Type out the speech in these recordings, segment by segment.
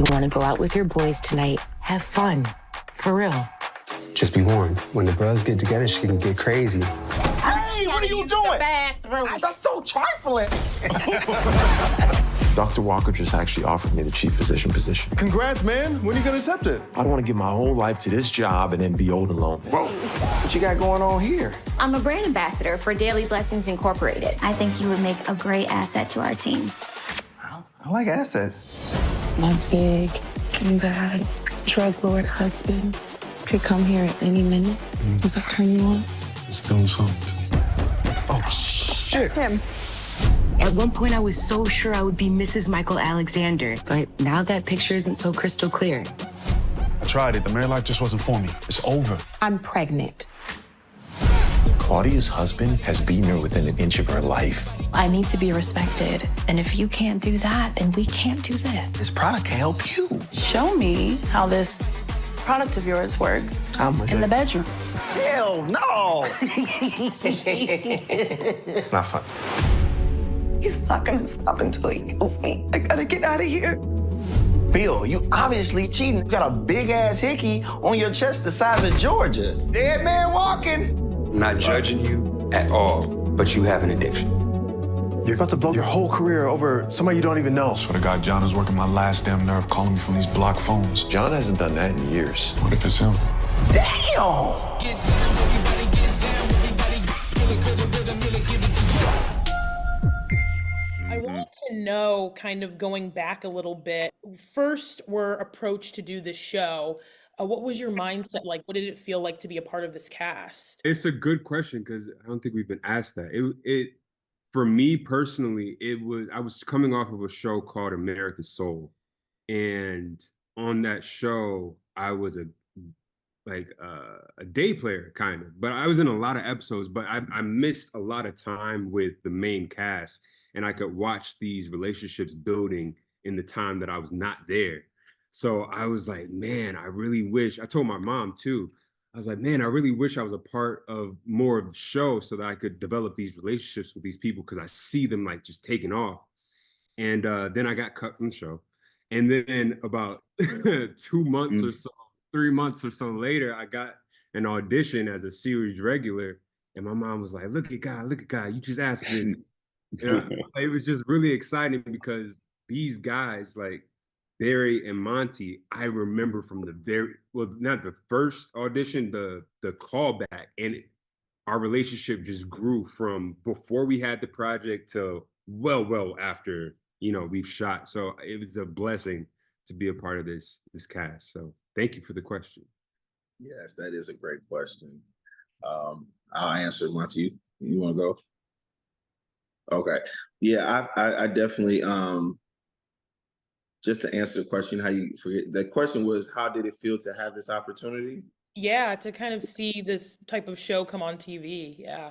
You want to go out with your boys tonight, have fun, for real. Just be warned, when the bros get together, she can get crazy. Hey, what are you doing? That's so trifling. Dr. Walker just actually offered me the chief physician position. Congrats, man. When are you gonna accept it? I don't want to give my whole life to this job and then be old alone. Whoa, what you got going on here? I'm a brand ambassador for Daily Blessings Incorporated. I think you would make a great asset to our team. I like assets. My big, bad, drug lord husband could come here at any minute. Does that turn you on? It's doing something. Oh, shit. That's him. At one point, I was so sure I would be Mrs. Michael Alexander, but now that picture isn't so crystal clear. I tried it. The married life just wasn't for me. It's over. I'm pregnant. Claudia's husband has beaten her within an inch of her life. I need to be respected. And if you can't do that, then we can't do this. This product can help you. Show me how this product of yours works in the bedroom. Hell no. It's not fun. He's not gonna stop until he kills me. I gotta get out of here. Bill, you obviously cheating. You got a big-ass hickey on your chest the size of Georgia. Dead man walking. I'm not judging you at all, but you have an addiction. You're about to blow your whole career over somebody you don't even know. Swear to God, John is working my last damn nerve calling me from these block phones. John hasn't done that in years. What if it's him? Damn. I want to know, kind of going back a little bit, first we're approached to do this show. What was your mindset like? What did it feel like to be a part of this cast? It's a good question because I don't think we've been asked that. It for me personally, I was coming off of a show called American Soul, and on that show, I was a day player kind of, but I was in a lot of episodes, but I missed a lot of time with the main cast, and I could watch these relationships building in the time that I was not there. So I was like, man, I really wish, I told my mom too, I was like, man, I really wish I was a part of more of the show so that I could develop these relationships with these people because I see them like just taking off. And then I got cut from the show. And then about 2 months or so, 3 months or so later, I got an audition as a series regular. And my mom was like, look at God, you just asked for this. It was just really exciting because these guys, like Barry and Monti, I remember from not the first audition, the callback, and our relationship just grew from before we had the project to well after, we've shot. So it was a blessing to be a part of this cast. So thank you for the question. Yes, that is a great question. I'll answer it, Monti. You want to go? Okay. Yeah, I definitely, just to answer the question, the question was, how did it feel to have this opportunity? Yeah, to kind of see this type of show come on TV. Yeah.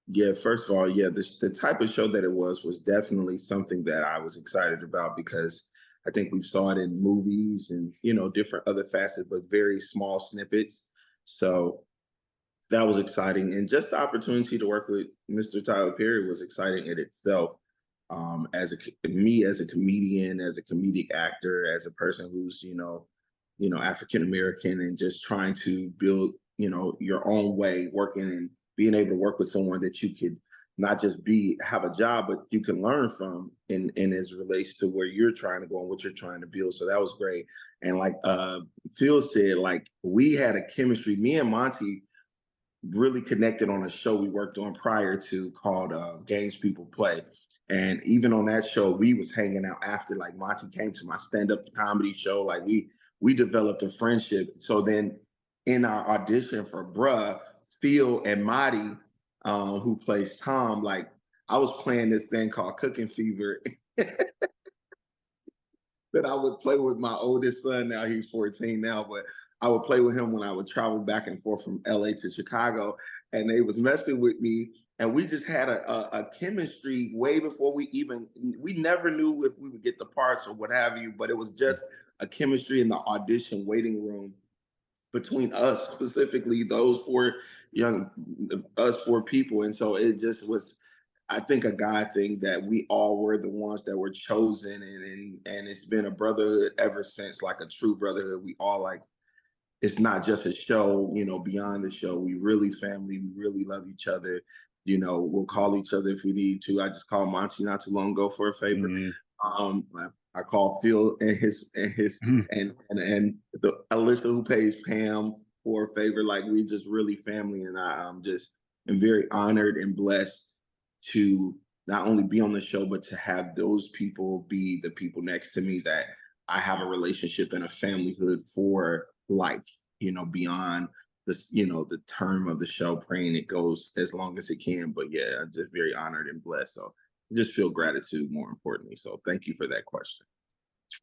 Yeah, first of all, yeah, the type of show that it was definitely something that I was excited about because I think we saw it in movies and, different other facets, but very small snippets. So that was exciting. And just the opportunity to work with Mr. Tyler Perry was exciting in itself. As a comedian, as a comedic actor, as a person who's, African-American and just trying to build, your own way, working and being able to work with someone that you could not just have a job, but you can learn from in as it relates to where you're trying to go and what you're trying to build. So that was great. And like Phil said, like we had a chemistry, me and Monti really connected on a show we worked on prior to called Games People Play. And even on that show, we was hanging out after, like Monti came to my stand-up comedy show. Like we developed a friendship. So then in our audition for Bruh, Phil and Mahdi, who plays Tom, like I was playing this thing called Cooking Fever that I would play with my oldest son. Now he's 14 now, but I would play with him when I would travel back and forth from LA to Chicago, and they was messing with me. And we just had a chemistry way before we never knew if we would get the parts or what have you, but it was just a chemistry in the audition waiting room between us, specifically us four people. And so it just was I think a God thing that we all were the ones that were chosen, and it's been a brotherhood ever since, like a true brotherhood. We all like, it's not just a show, you know, beyond the show. We really family, we really love each other. You know, we'll call each other if we need to. I just called Monty not too long ago for a favor. I called Phil and and the Alyssa who pays Pam for a favor. Like, we just really family, and I'm just am very honored and blessed to not only be on the show, but to have those people be the people next to me that I have a relationship and a familyhood for life, you know, beyond this, you know, the term of the show, praying it goes as long as it can. But yeah, I'm just very honored and blessed. So I just feel gratitude more importantly. So thank you for that question.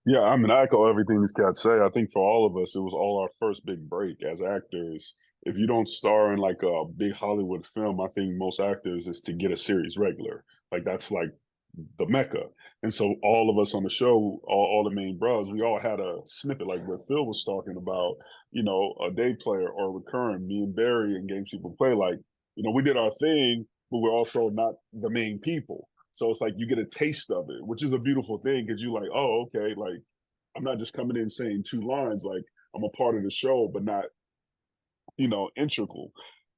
Yeah, I mean, I echo everything these cats say. I think for all of us, it was all our first big break as actors. If you don't star in like a big Hollywood film, I think most actors is to get a series regular. Like, that's like the mecca. And so all of us on the show, all the main bros, we all had a snippet, like what Phil was talking about, you know, a day player or recurring. Me and Barry and Games People Play, like, you know, we did our thing, but we're also not the main people. So it's like you get a taste of it, which is a beautiful thing, because you're like, oh, okay, like, I'm not just coming in saying 2 lines, like, I'm a part of the show, but not, you know, integral.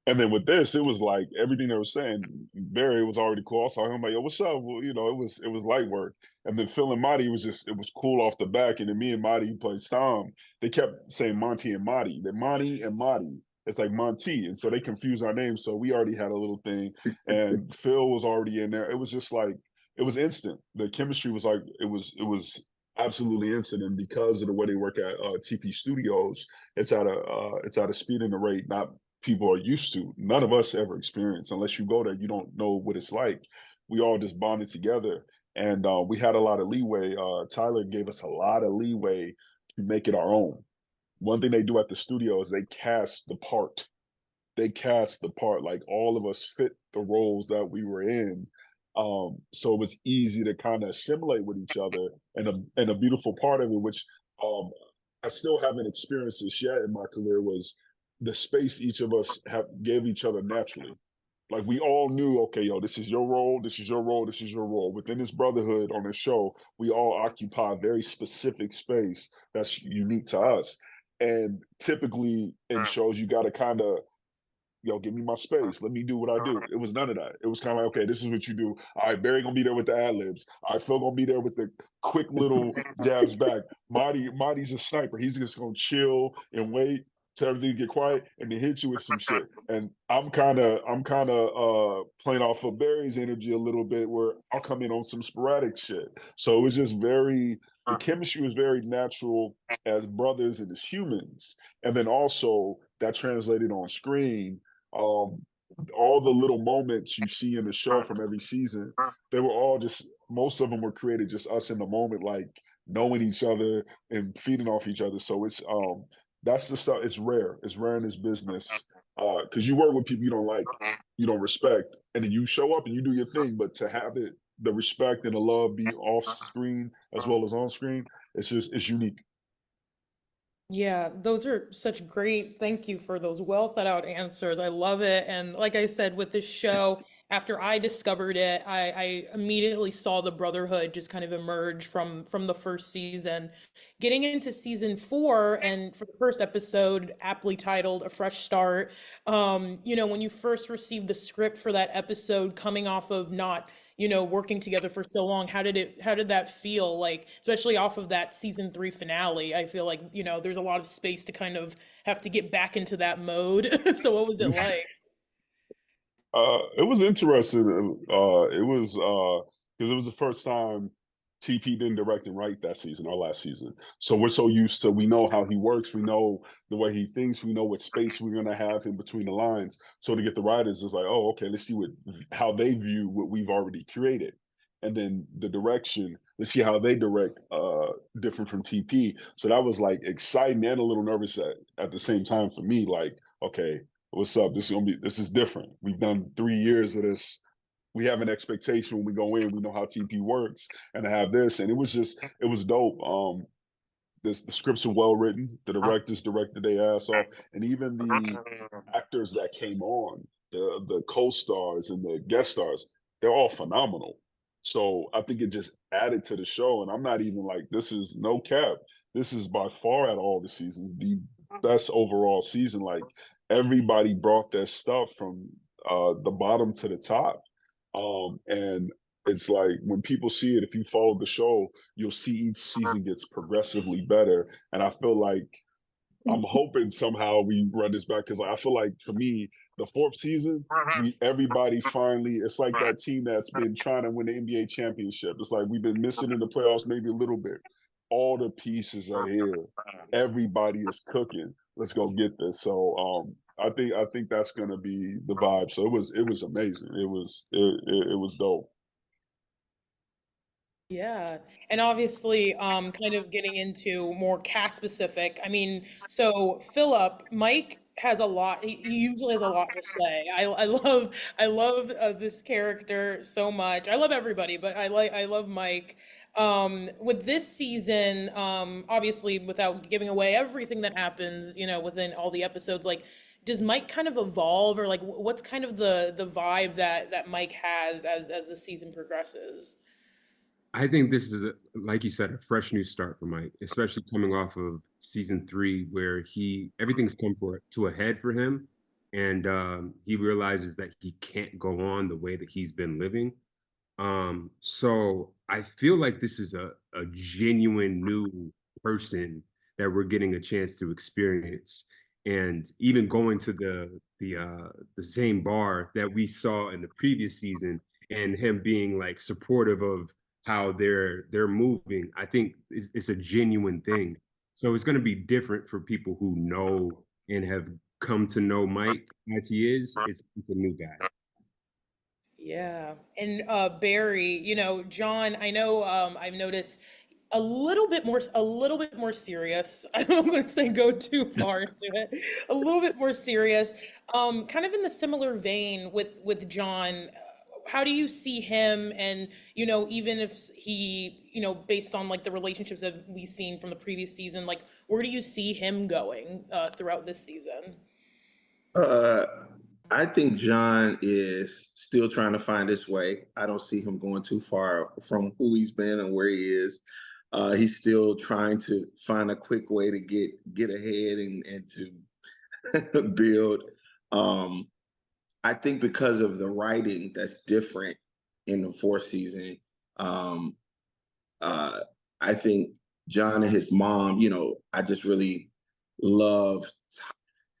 And then with this, it was like everything they were saying, Barry was already cool. I saw him like, yo, what's up? Well, you know, it was light work. And then Phil and Mahdi it was cool off the back. And then me and Mahdi, who plays Tom, they kept saying Monty and Mahdi. They're Monty and Mahdi. It's like Monty. And so they confused our names. So we already had a little thing. And Phil was already in there. It was just like, it was instant. The chemistry was like, it was absolutely instant. And because of the way they work at TP Studios, it's at a speed and a rate not people are used to. None of us ever experienced. Unless you go there, you don't know what it's like. We all just bonded together, and we had a lot of leeway. Tyler gave us a lot of leeway to make it our own. One thing they do at the studio is they cast the part. They cast the part, like all of us fit the roles that we were in. So it was easy to kind of assimilate with each other. And a beautiful part of it, which I still haven't experienced this yet in my career, was the space each of us gave each other naturally. Like, we all knew, okay, yo, this is your role, this is your role, this is your role. Within this brotherhood on this show, we all occupy a very specific space that's unique to us. And typically in shows, you got to kind of, yo, give me my space. Let me do what I do. It was none of that. It was kind of like, okay, this is what you do. All right, Barry gonna be there with the ad-libs. All right, Phil gonna be there with the quick little jabs back. Marty's a sniper. He's just gonna chill and wait till everything get quiet and then hit you with some shit. And I'm kind of playing off of Barry's energy a little bit, where I'll come in on some sporadic shit. So it was just the chemistry was very natural as brothers and as humans. And then also that translated on screen. All the little moments you see in the show from every season, they were all just, most of them were created just us in the moment, like knowing each other and feeding off each other. So it's that's the stuff. It's rare in this business, because you work with people you don't like, you don't respect, and then you show up and you do your thing. But to have the respect and the love be off screen as well as on screen, it's unique. Yeah, those are such great. Thank you for those well thought out answers. I love it. And like I said, with this show, after I discovered it, I immediately saw the Brotherhood just kind of emerge from the first season. Getting into season 4, and for the first episode, aptly titled "A Fresh Start," you know, when you first received the script for that episode, coming off of not, you know, working together for so long, how did that feel, like, especially off of that season 3 finale? I feel like, you know, there's a lot of space to kind of have to get back into that mode. So what was it like? It was interesting. It was because it was the first time TP didn't direct and write that season, our last season. So we're so used to, we know how he works, we know the way he thinks, we know what space we're gonna have in between the lines. So to get the writers is like, oh, okay, let's see how they view what we've already created. And then the direction, let's see how they direct different from TP. So that was like exciting and a little nervous at the same time for me, like, okay, what's up? This is different. We've done 3 years of this. We have an expectation when we go in. We know how TP works, and to have this, and it was dope. The scripts are well written. The directors directed their ass off, and even the actors that came on, the co-stars and the guest stars, they're all phenomenal. So I think it just added to the show. And I'm not even like, this is no cap. This is by far at all the seasons the best overall season. Like everybody brought their stuff from the bottom to the top. And it's like when people see it, if you follow the show, you'll see each season gets progressively better. And I feel like I'm hoping somehow we run this back because I feel like for me, the fourth season, everybody finally, it's like that team that's been trying to win the NBA championship. It's like we've been missing in the playoffs maybe a little bit. All the pieces are here. Everybody is cooking. Let's go get this. So I think that's gonna be the vibe. So it was amazing. It was dope. Yeah. And obviously, kind of getting into more cast specific. I mean, so Philip, Mike has a lot, he usually has a lot to say. I love this character so much. I love everybody, but I love Mike. With this season, obviously without giving away everything that happens, within all the episodes, like does Mike kind of evolve, or like what's kind of the vibe that Mike has as the season progresses? I think this is, like you said, a fresh new start for Mike, especially coming off of season 3, where everything's come to a head for him, and he realizes that he can't go on the way that he's been living. So I feel like this is a genuine new person that we're getting a chance to experience, and even going to the same bar that we saw in the previous season, and him being like supportive of how they're moving. I think it's a genuine thing. So it's going to be different for people who know and have come to know Mike as he is. It's a new guy. Yeah. And Barry, John, I know I've noticed a little bit more serious. I don't want to say go too far into it. A little bit more serious. Kind of in the similar vein with John. How do you see him, and even if he, based on like the relationships that we've seen from the previous season, like where do you see him going throughout this season? I think John is still trying to find his way. I don't see him going too far from who he's been and where he is. He's still trying to find a quick way to get ahead and to build. I think because of the writing that's different in the fourth season, I think John and his mom, I just really love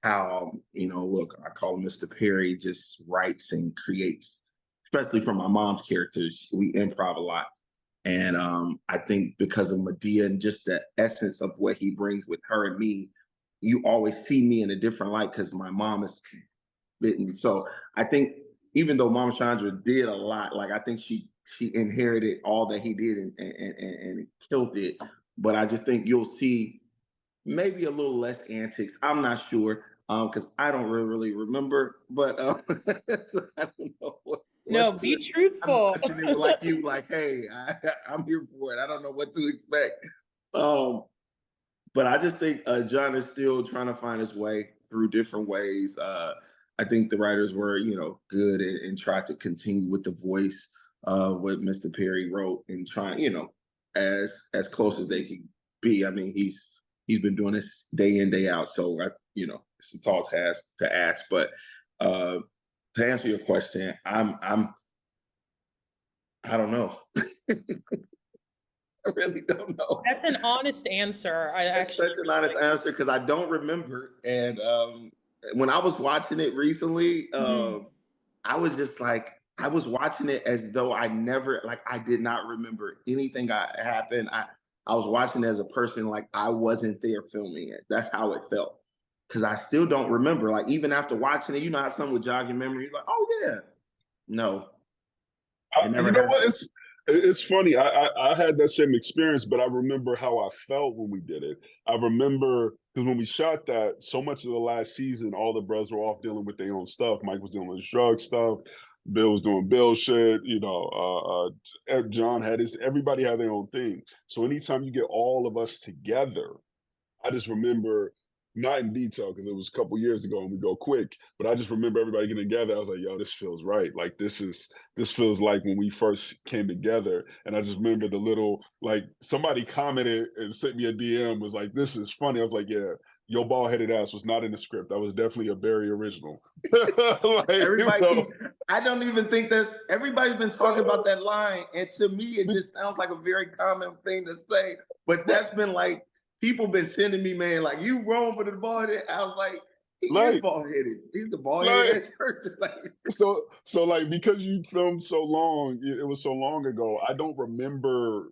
how, look, I call him Mr. Perry, just writes and creates, especially from my mom's characters. We improv a lot. And I think because of Medea and just the essence of what he brings with her and me, you always see me in a different light because my mom is bitten. So I think even though Mama Chandra did a lot, like I think she inherited all that he did and killed it. But I just think you'll see maybe a little less antics. I'm not sure because I don't really remember. But I don't know. No, be truthful. Like you, like, hey, I'm here for it. I don't know what to expect. But I just think John is still trying to find his way through different ways. I think the writers were, good and tried to continue with the voice of what Mr. Perry wrote and trying, as close as they could be. I mean, he's been doing this day in, day out. So, it's a tall task to ask. But to answer your question, I don't know. I really don't know. That's an honest answer. That's such an honest answer because I don't remember. And when I was watching it recently, I was just like, I was watching it as though I did not remember anything that happened. I was watching it as a person like I wasn't there filming it. That's how it felt. Because I still don't remember. Like even after watching it, how something would jog your memory. You're like, oh yeah. No. You know what? It's funny. I had that same experience, but I remember how I felt when we did it. I remember because when we shot that, so much of the last season, all the brothers were off dealing with their own stuff. Mike was dealing with drug stuff. Bill was doing Bill shit. John had everybody had their own thing. So anytime you get all of us together, I just remember not in detail because it was a couple years ago and we go quick, but I just remember everybody getting together. I was like, yo, this feels right. Like this feels like when we first came together. And I just remember the little, like somebody commented and sent me a DM, was like, this is funny. I was like, yeah, your bald-headed ass was not in the script. That was definitely a Barry original. Like, everybody, I don't even think everybody's been talking about that line. And to me, it just sounds like a very common thing to say. But that's been like, people been sending me, man, like, you wrong for the bald-headed. I was like, he is bald-headed. He's the bald-headed person. Like, so like, because you filmed so long, it was so long ago, I don't remember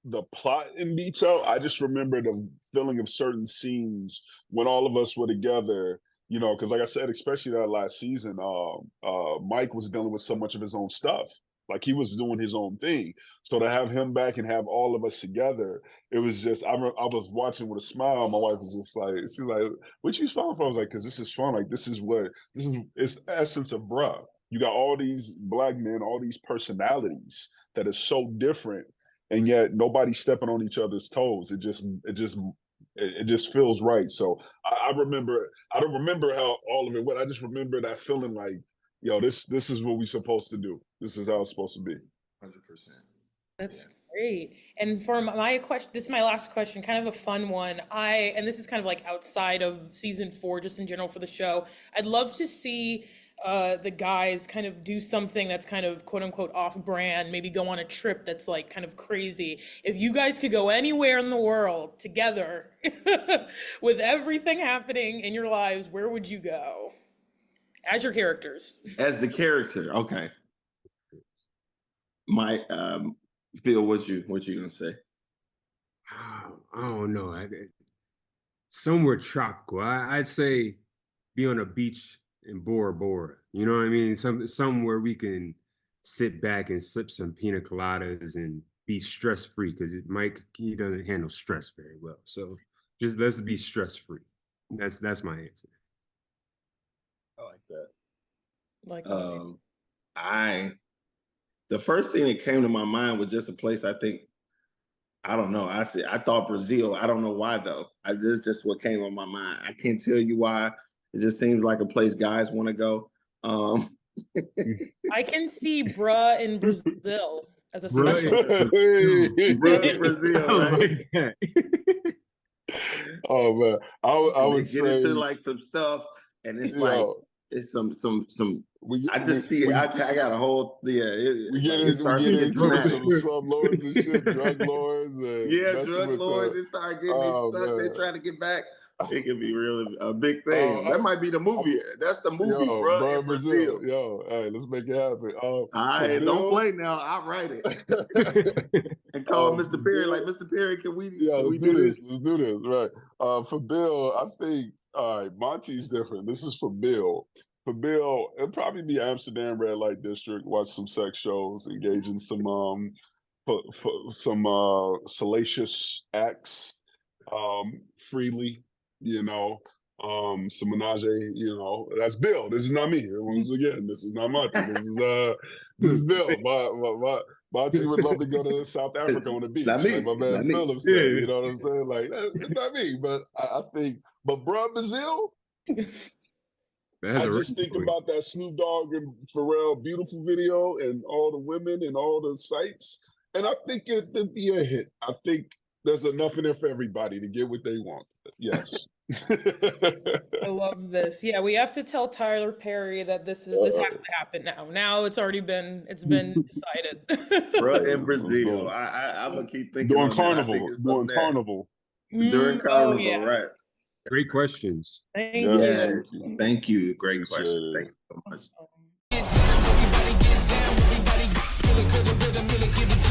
the plot in detail. I just remember the feeling of certain scenes when all of us were together, you know, because like I said, especially that last season, Mike was dealing with so much of his own stuff. Like he was doing his own thing. So to have him back and have all of us together, it was just, I was watching with a smile. My wife was just like, she's like, what you smiling for? I was like, because this is fun. Like, it's the essence of Bruh. You got all these Black men, all these personalities that are so different, and yet nobody's stepping on each other's toes. It just feels right. So I remember, I don't remember how all of it went. I just remember that feeling like, yo, this is what we're supposed to do. This is how it's supposed to be. 100%. That's great. And for my question, this is my last question, kind of a fun one. And this is kind of like outside of season 4, just in general for the show. I'd love to see the guys kind of do something that's kind of quote unquote off brand, maybe go on a trip that's like kind of crazy. If you guys could go anywhere in the world together with everything happening in your lives, where would you go? As your characters. As the character, okay. My Bill, what you gonna say? I don't know. Somewhere tropical. I'd say be on a beach in Bora Bora. You know what I mean? Somewhere we can sit back and sip some pina coladas and be stress free, because Mike, he doesn't handle stress very well. So just let's be stress free. That's my answer. I like that. Like the first thing that came to my mind was just a place I don't know. I thought Brazil. I don't know why though. This is just what came on my mind. I can't tell you why. It just seems like a place guys want to go. I can see bruh in Brazil as a Bruh special. Bruh in Brazil, right? Like Oh man, I would get say into like some stuff, and it's like it's some. I just see it. I got a whole We get into some sub lords and shit, drug lords, and drug lords. They start getting stuck. They trying to get back. It could be really a big thing. That might be the movie. That's the movie, bro. In Brazil. Yo, hey, let's make it happen. All right, don't play now. I'll write it and call Mr. Perry. Like, Mr. Perry, can we do this? Let's do this. Right. For Bill, I think Monty's different. This is for Bill. For Bill, it'd probably be Amsterdam Red Light District. Watch some sex shows, engage in some salacious acts freely. You know, some menage, you know, that's Bill. This is not me. Once again, this is not Monty. This is Bill. Monty would love to go to South Africa on the beach. Not me. Like my man Phillip said, you know what I'm saying? Like, it's not me, but I think, but bruh, Brazil, I just think about that Snoop Dogg and Pharrell beautiful video and all the women and all the sights, and I think it'd be a hit. I think there's enough in there for everybody to get what they want. Yes. I love this. Yeah, we have to tell Tyler Perry that this has to happen now. Now it's been decided. Bro, in Brazil. I'm gonna keep thinking during Carnival. During Carnival, right. Great questions. Thank you. Thank you. Great question. Thank you so much.